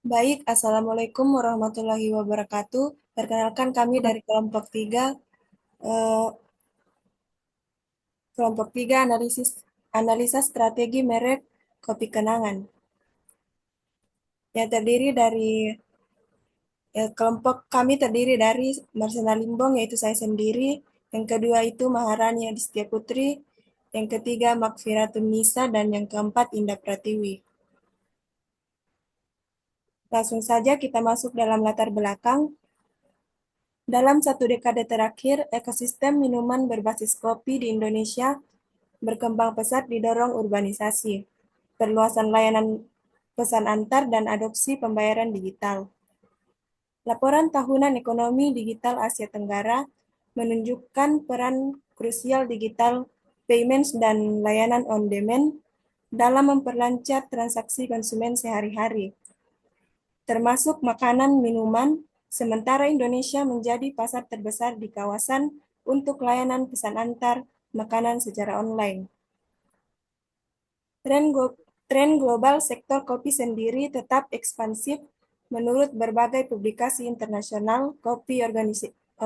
Baik, Assalamualaikum warahmatullahi wabarakatuh. Perkenalkan kami dari eh, kelompok 3 analisa strategi merek kopi kenangan. Yang terdiri dari kelompok kami terdiri dari Marcena Limbong yaitu saya sendiri, yang kedua itu Maharani Adistia Putri, yang ketiga Makfiratun Nisa dan yang keempat Indah Pratiwi. Langsung saja kita masuk dalam latar belakang. Dalam satu dekade terakhir, ekosistem minuman berbasis kopi di Indonesia berkembang pesat didorong urbanisasi, perluasan layanan pesan antar, dan adopsi pembayaran digital. Laporan Tahunan Ekonomi Digital Asia Tenggara menunjukkan peran krusial digital payments dan layanan on-demand dalam memperlancar transaksi konsumen sehari-hari, termasuk makanan minuman, sementara Indonesia menjadi pasar terbesar di kawasan untuk layanan pesan antar makanan secara online. Tren global sektor kopi sendiri tetap ekspansif menurut berbagai publikasi internasional Kopi Organization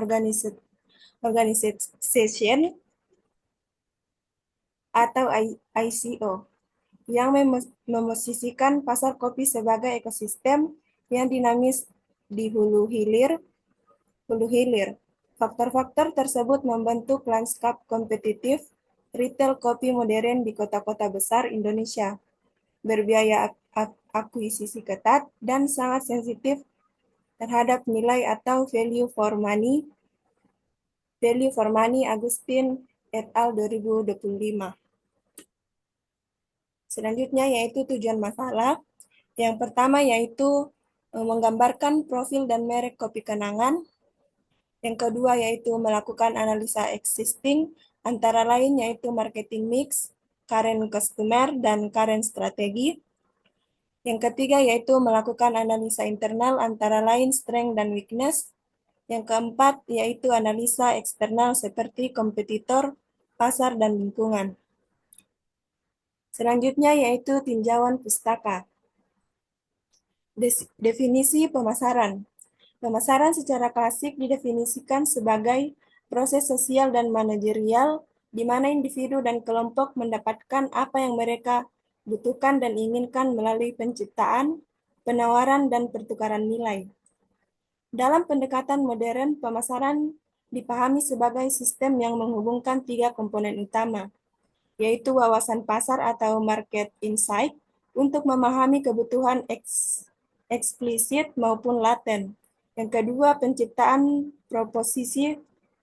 atau ICO yang memosisikan pasar kopi sebagai ekosistem yang dinamis di hulu hilir. Faktor-faktor tersebut membentuk lanskap kompetitif retail kopi modern di kota-kota besar Indonesia, berbiaya akuisisi ketat, dan sangat sensitif terhadap nilai atau value for money Agustin et al. 2025. Selanjutnya yaitu tujuan masalah. Yang pertama yaitu menggambarkan profil dan merek kopi kenangan. Yang kedua yaitu melakukan analisa existing, antara lain yaitu marketing mix, current customer, dan current strategi. Yang ketiga yaitu melakukan analisa internal, antara lain strength dan weakness. Yang keempat yaitu analisa eksternal seperti kompetitor, pasar, dan lingkungan. Selanjutnya yaitu tinjauan pustaka. Definisi pemasaran. Pemasaran secara klasik didefinisikan sebagai proses sosial dan manajerial di mana individu dan kelompok mendapatkan apa yang mereka butuhkan dan inginkan melalui penciptaan, penawaran, dan pertukaran nilai. Dalam pendekatan modern, pemasaran dipahami sebagai sistem yang menghubungkan tiga komponen utama, yaitu wawasan pasar atau market insight untuk memahami kebutuhan eksplisit maupun laten. Yang kedua, penciptaan proposisi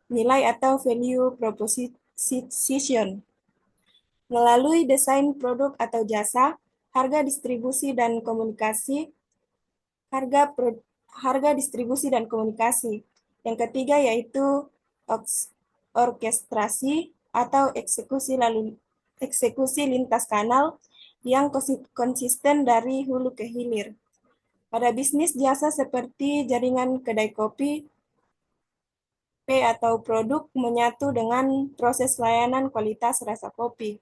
nilai atau value proposition melalui desain produk atau jasa, harga distribusi dan komunikasi, harga harga distribusi dan komunikasi. Yang ketiga yaitu orkestrasi atau eksekusi lintas kanal yang konsisten dari hulu ke hilir. Pada bisnis jasa seperti jaringan kedai kopi, atau produk menyatu dengan proses layanan kualitas rasa kopi,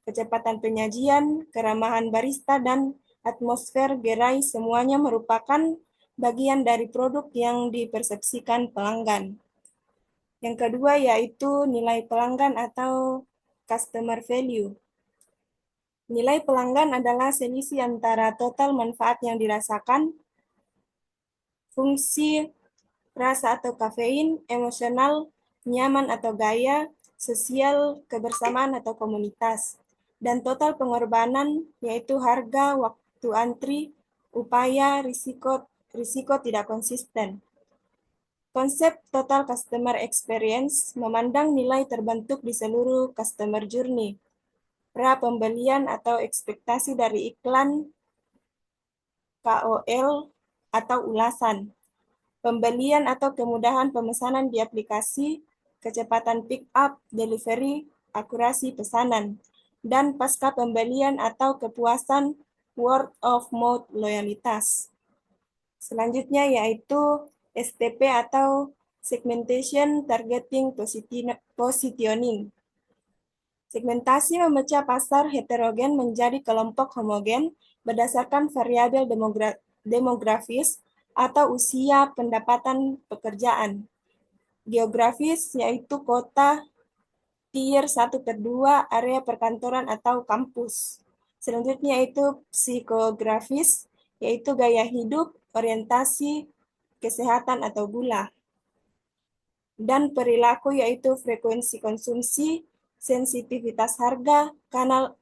kecepatan penyajian, keramahan barista, dan atmosfer gerai semuanya merupakan bagian dari produk yang dipersepsikan pelanggan. Yang kedua yaitu nilai pelanggan atau customer value. Nilai pelanggan adalah selisih antara total manfaat yang dirasakan, fungsi rasa atau kafein, emosional, nyaman atau gaya, sosial, kebersamaan atau komunitas, dan total pengorbanan yaitu harga, waktu antri, upaya, risiko tidak konsisten. Konsep total customer experience memandang nilai terbentuk di seluruh customer journey, pra pembelian atau ekspektasi dari iklan, KOL, atau ulasan, pembelian atau kemudahan pemesanan di aplikasi, kecepatan pick up, delivery, akurasi pesanan, dan pasca pembelian atau kepuasan word of mouth loyalitas. Selanjutnya yaitu STP atau segmentation targeting positioning. Segmentasi memecah pasar heterogen menjadi kelompok homogen berdasarkan variabel demografis atau usia pendapatan pekerjaan. Geografis yaitu kota, tier 1/2, area perkantoran atau kampus. Selanjutnya yaitu psikografis, yaitu gaya hidup, orientasi, kesehatan atau gula. Dan perilaku yaitu frekuensi konsumsi, sensitivitas harga, kanal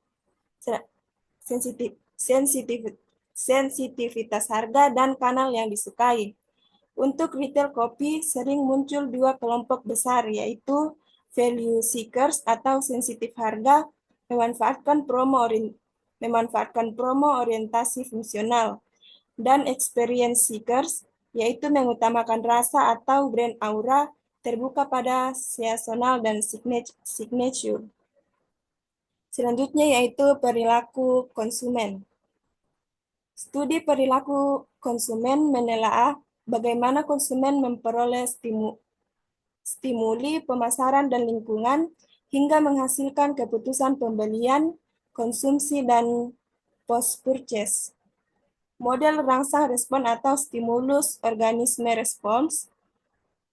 sensitif, sensitif, sensitivitas harga, dan kanal yang disukai. Untuk retail kopi sering muncul dua kelompok besar, yaitu value seekers atau sensitif harga, memanfaatkan promo orientasi fungsional, dan experience seekers, yaitu mengutamakan rasa atau brand aura, terbuka pada seasonal dan signature. Selanjutnya yaitu perilaku konsumen. Studi perilaku konsumen menelaah bagaimana konsumen memperoleh stimuli pemasaran dan lingkungan hingga menghasilkan keputusan pembelian, konsumsi, dan post-purchase. Model rangsang respon atau stimulus organisme respons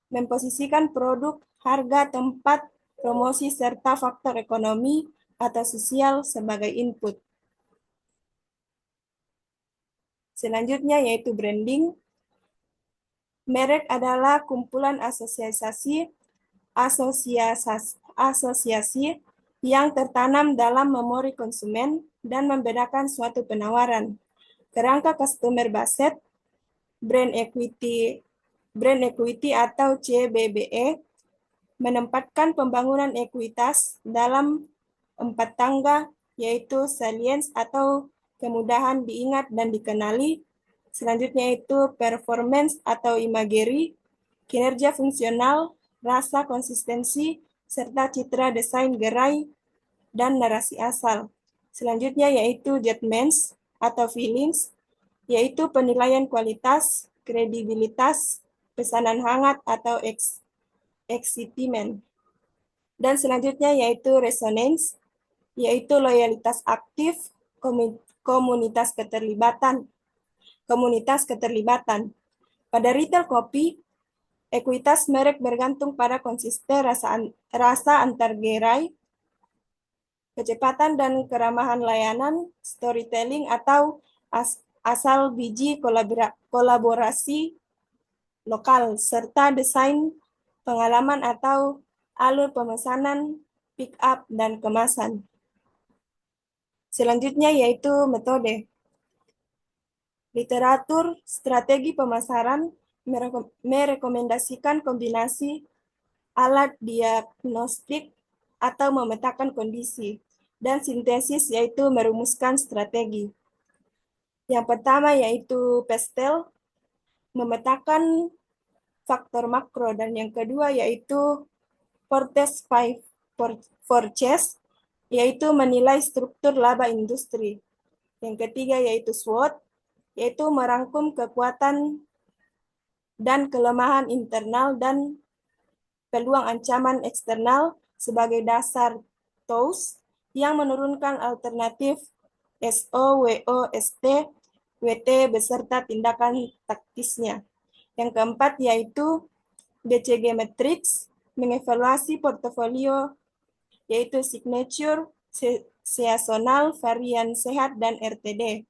memposisikan produk, harga, tempat, promosi, serta faktor ekonomi atau sosial sebagai input. Selanjutnya yaitu branding. Merek adalah kumpulan asosiasi yang tertanam dalam memori konsumen dan membedakan suatu penawaran. Kerangka customer based, brand equity atau CBBE menempatkan pembangunan ekuitas dalam 4 tangga, yaitu salience atau kemudahan diingat dan dikenali. Selanjutnya itu performance atau imagery, kinerja fungsional, rasa konsistensi, serta citra desain gerai dan narasi asal. Selanjutnya yaitu judgments atau feelings, yaitu penilaian kualitas, kredibilitas, pesanan hangat atau excitement. Dan selanjutnya yaitu resonance, yaitu loyalitas aktif, komunitas keterlibatan. Pada retail kopi, ekuitas merek bergantung pada konsisten rasa antar gerai, kecepatan dan keramahan layanan, storytelling atau asal biji kolaborasi lokal, serta desain pengalaman atau alur pemesanan, pick up, dan kemasan. Selanjutnya yaitu metode. Literatur strategi pemasaran merekomendasikan kombinasi alat diagnostik atau memetakan kondisi, dan sintesis yaitu merumuskan strategi. Yang pertama yaitu PESTEL, memetakan faktor makro, dan yang kedua yaitu Forecast, yaitu menilai struktur laba industri. Yang ketiga yaitu SWOT, yaitu merangkum kekuatan dan kelemahan internal dan peluang ancaman eksternal sebagai dasar TOWS yang menurunkan alternatif SO, WO, ST, WT beserta tindakan taktisnya. Yang keempat yaitu BCG Matrix, mengevaluasi portofolio yaitu signature, seasonal, varian sehat, dan RTD.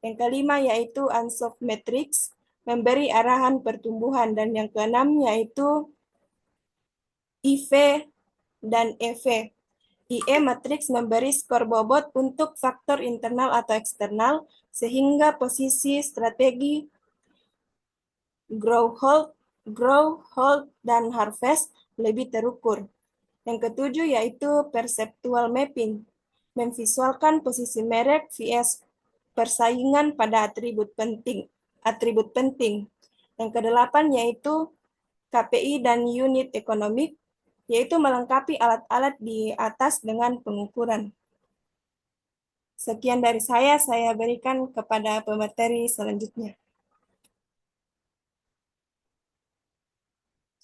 Yang kelima yaitu Ansoff Matrix, memberi arahan pertumbuhan, dan yang keenam yaitu IV dan EV. IE Matrix memberi skor bobot untuk faktor internal atau eksternal, sehingga posisi strategi grow, hold, dan harvest lebih terukur. Yang ketujuh yaitu perceptual mapping, memvisualkan posisi merek vs persaingan pada atribut penting. Yang kedelapan yaitu KPI dan unit ekonomik, yaitu melengkapi alat-alat di atas dengan pengukuran. Sekian dari saya berikan kepada pemateri selanjutnya.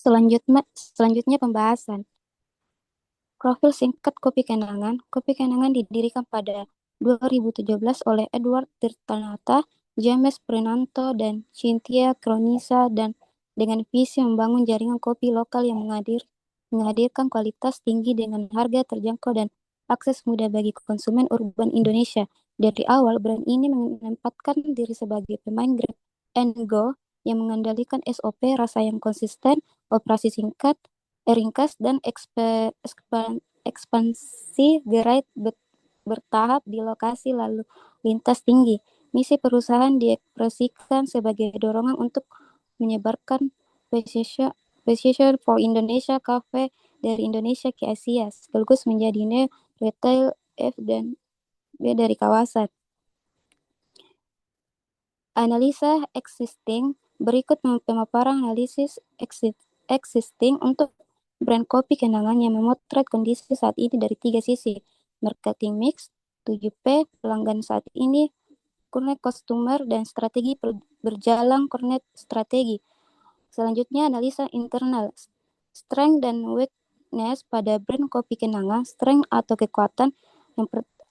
Selanjutnya pembahasan. Profil singkat Kopi Kenangan. Kopi Kenangan didirikan pada 2017 oleh Edward Tirtanata James Prenanto dan Cynthia Kronisa dan dengan visi membangun jaringan kopi lokal yang menghadirkan kualitas tinggi dengan harga terjangkau dan akses mudah bagi konsumen urban Indonesia. Dari awal, brand ini menempatkan diri sebagai pemain grab and go yang mengandalkan SOP, rasa yang konsisten, operasi ringkas, dan ekspansi gerai bertahap di lokasi lalu lintas tinggi. Misi perusahaan diekspresikan sebagai dorongan untuk menyebarkan precision for Indonesia Cafe dari Indonesia ke Asia, sekaligus menjadi new retail F dan B dari kawasan. Analisa existing, berikut pemaparan analisis existing untuk brand kopi kenangan yang memotret kondisi saat ini dari 3 sisi. Marketing mix, 7P, pelanggan saat ini, connect customer, dan strategi berjalan connect strategi. Selanjutnya analisa internal, strength dan weakness pada brand kopi kenangan. Strength atau kekuatan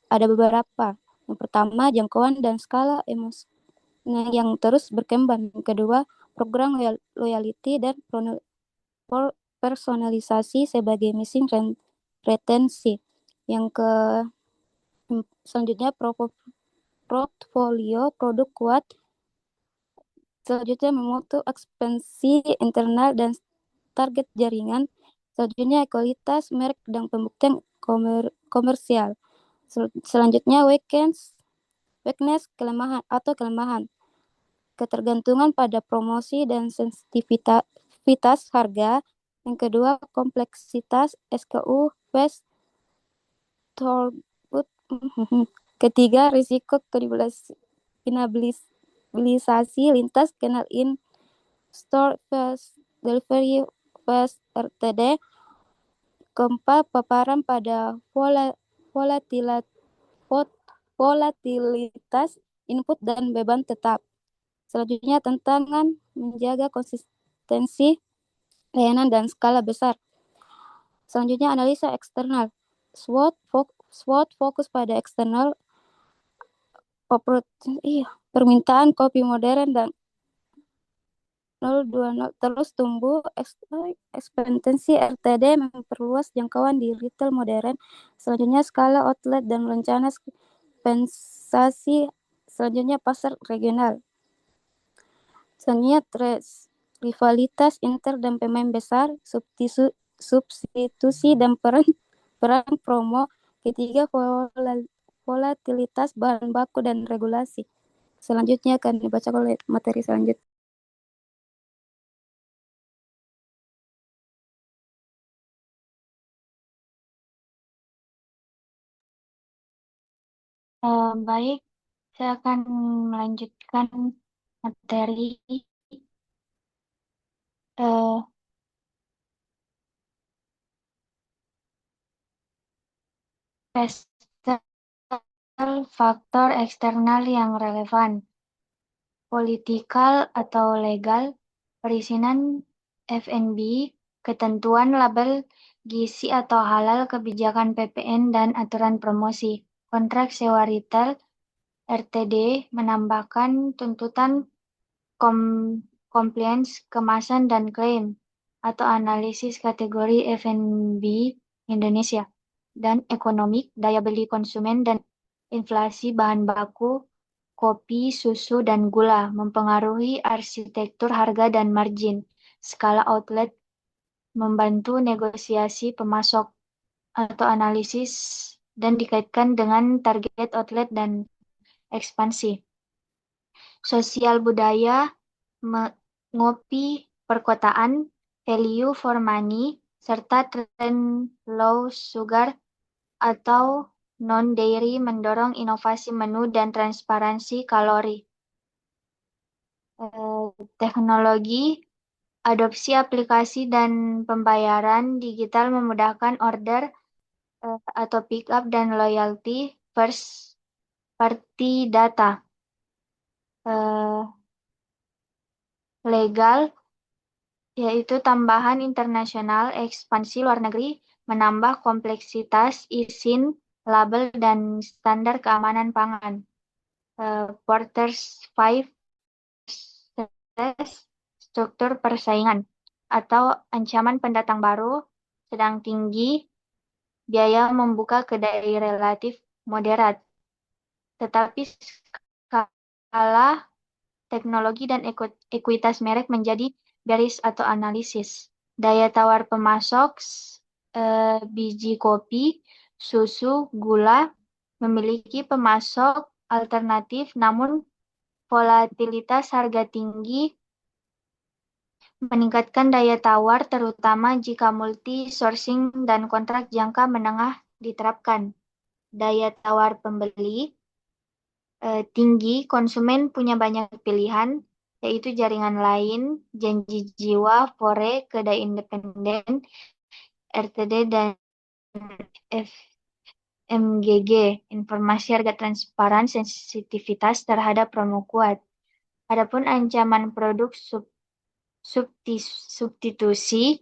ada beberapa. Yang pertama, jangkauan dan skala emosi yang terus berkembang. Kedua, program loyalty dan personalisasi sebagai missing retensi. Selanjutnya portfolio produk kuat. Selanjutnya memutu ekspansi internal dan target jaringan. Selanjutnya kualitas merek dan pembuktian komersial. Selanjutnya weakness, kelemahan. Ketergantungan pada promosi dan sensitivitas harga. Yang kedua, kompleksitas SKU, fast throughput. Ketiga, risiko kanibalisasi lintas kenal in store fast delivery fast RTD. Keempat, paparan pada volatilitas input dan beban tetap. Selanjutnya, tantangan menjaga konsistensi layanan dan skala besar. Selanjutnya, analisa eksternal. SWOT fokus pada eksternal, permintaan kopi modern dan 020 terus tumbuh, ekspansi RTD memperluas jangkauan di retail modern. Selanjutnya, skala outlet dan rencana ekspansi. Selanjutnya, pasar regional. Selanjutnya, rivalitas inter dan pemain besar, substitusi dan peran promo. Ketiga, volatilitas bahan baku dan regulasi. Selanjutnya akan dibaca oleh materi selanjutnya. Baik, saya akan melanjutkan materi faktor eksternal yang relevan, politikal atau legal, perizinan F&B, ketentuan label gizi atau halal, kebijakan PPN, dan aturan promosi. Kontrak sewa retail RTD menambahkan tuntutan compliance, kemasan, dan klaim, atau analisis kategori F&B Indonesia, dan ekonomik, daya beli konsumen, dan inflasi bahan baku, kopi, susu, dan gula, mempengaruhi arsitektur harga dan margin. Skala outlet membantu negosiasi pemasok atau analisis dan dikaitkan dengan target outlet dan ekspansi. Sosial budaya, ngopi perkotaan, value for money, serta tren low sugar atau non-dairy mendorong inovasi menu dan transparansi kalori. Teknologi, adopsi aplikasi dan pembayaran digital memudahkan order atau pick up dan loyalty first party data. Legal, yaitu tambahan internasional, ekspansi luar negeri, menambah kompleksitas izin, label, dan standar keamanan pangan. Porter's Five struktur persaingan atau ancaman pendatang baru sedang tinggi, biaya membuka kedai relatif moderat, tetapi skala teknologi dan ekuitas merek menjadi bearish atau analisis. Daya tawar pemasok biji kopi, susu, gula memiliki pemasok alternatif, namun volatilitas harga tinggi meningkatkan daya tawar, terutama jika multi-sourcing dan kontrak jangka menengah diterapkan. Daya tawar pembeli tinggi, konsumen punya banyak pilihan, yaitu jaringan lain, janji jiwa, fore, kedai independen, RTD, dan FMGG. Informasi harga transparan, sensitivitas terhadap promo kuat. Adapun ancaman produk substitusi,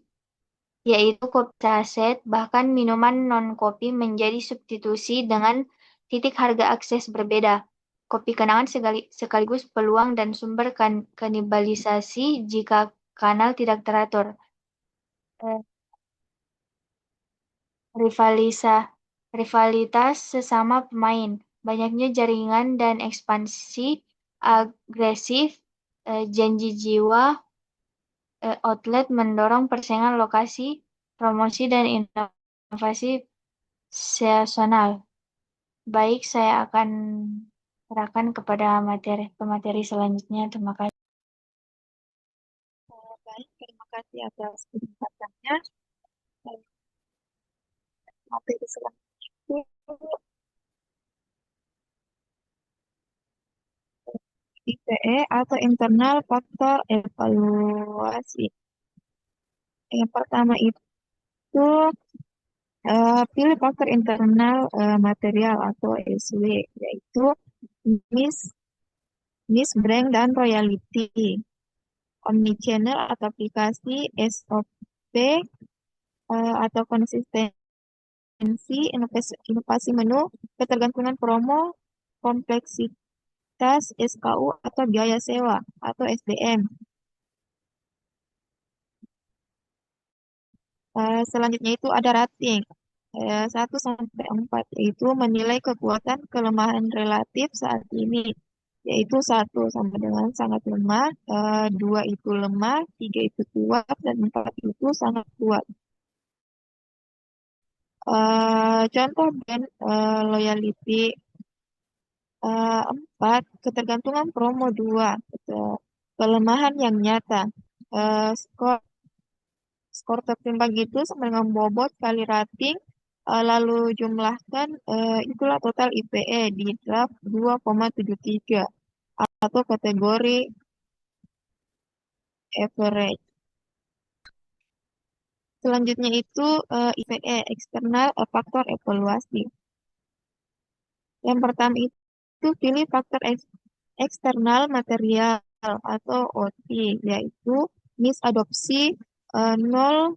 yaitu kopi saset, bahkan minuman non-kopi menjadi substitusi dengan titik harga akses berbeda. Kopi kenangan sekaligus peluang dan sumber kanibalisasi jika kanal tidak teratur. Rivalitas sesama pemain, banyaknya jaringan dan ekspansi agresif, janji jiwa, outlet mendorong persaingan lokasi, promosi, dan inovasi seasonal. Baik, saya akan serahkan kepada pemateri selanjutnya. Terima kasih. Baik, terima kasih atas kesempatannya. Materi selanjutnya itu IPE atau internal faktor evaluasi. Yang pertama itu pilih faktor internal material atau SW, yaitu NIS, brand, dan royalty. Omnichannel atau aplikasi, SOP atau konsistensi, inovasi menu, ketergantungan promo, kompleksitas, SKU atau biaya sewa atau SDM. Selanjutnya itu ada rating 1-4, yaitu menilai kekuatan kelemahan relatif saat ini, yaitu 1 sama dengan sangat lemah, 2 itu lemah, 3 itu kuat, dan 4 itu sangat kuat. Contoh brand loyalty 4, ketergantungan promo 2, kelemahan yang nyata, skor tertimbang itu sama dengan bobot kali rating, lalu jumlahkan, itulah total IPE di draft 2,73 atau kategori average. Selanjutnya itu IPE, eksternal faktor evaluasi. Yang pertama itu pilih faktor eksternal material atau OT, yaitu misadopsi 0,20,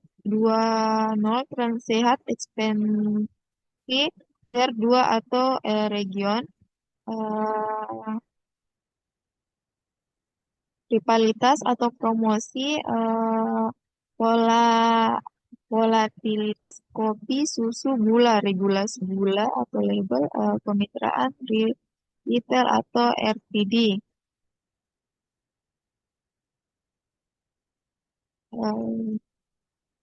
kurang sehat, ekspansi, R2 atau region, rivalitas atau promosi, volatilitas kopi, susu, gula, regulasi gula atau label, kemitraan, retail atau RTD.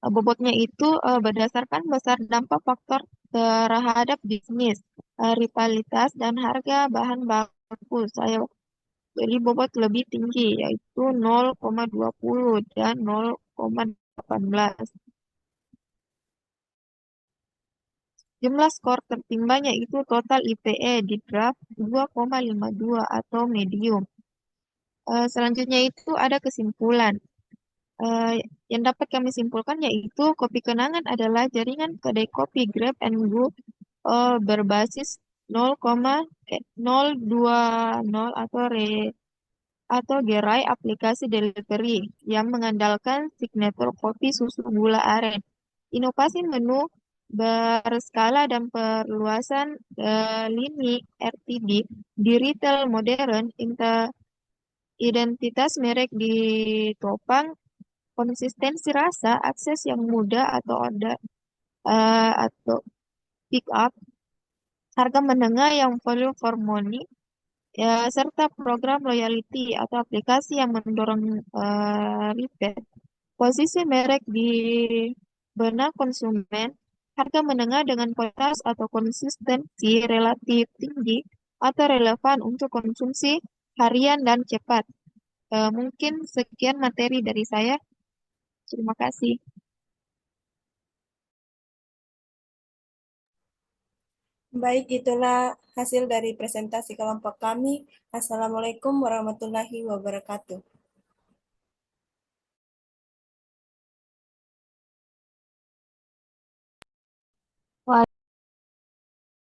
Bobotnya itu berdasarkan besar dampak faktor terhadap bisnis, rivalitas, dan harga bahan baku. Saya beri bobot lebih tinggi, yaitu 0,20 dan 0,18. Jumlah skor tertimbang yaitu total IPE di draft 2,52 atau medium. Selanjutnya itu ada kesimpulan. Yang dapat kami simpulkan yaitu kopi kenangan adalah jaringan kedai kopi grab and go berbasis 0,020 atau gerai aplikasi delivery yang mengandalkan signature kopi, susu, gula aren. Inovasi menu berskala dan perluasan lini RTD Di retail modern, identitas merek ditopang konsistensi rasa, akses yang mudah atau pick up, harga menengah yang value for money, ya, serta program loyalty atau aplikasi yang mendorong repeat. Posisi merek di benak konsumen, harga menengah dengan kualitas atau konsistensi relatif tinggi atau relevan untuk konsumsi harian dan cepat. Mungkin sekian materi dari saya. Terima kasih. Baik, itulah hasil dari presentasi kelompok kami. Assalamualaikum warahmatullahi wabarakatuh.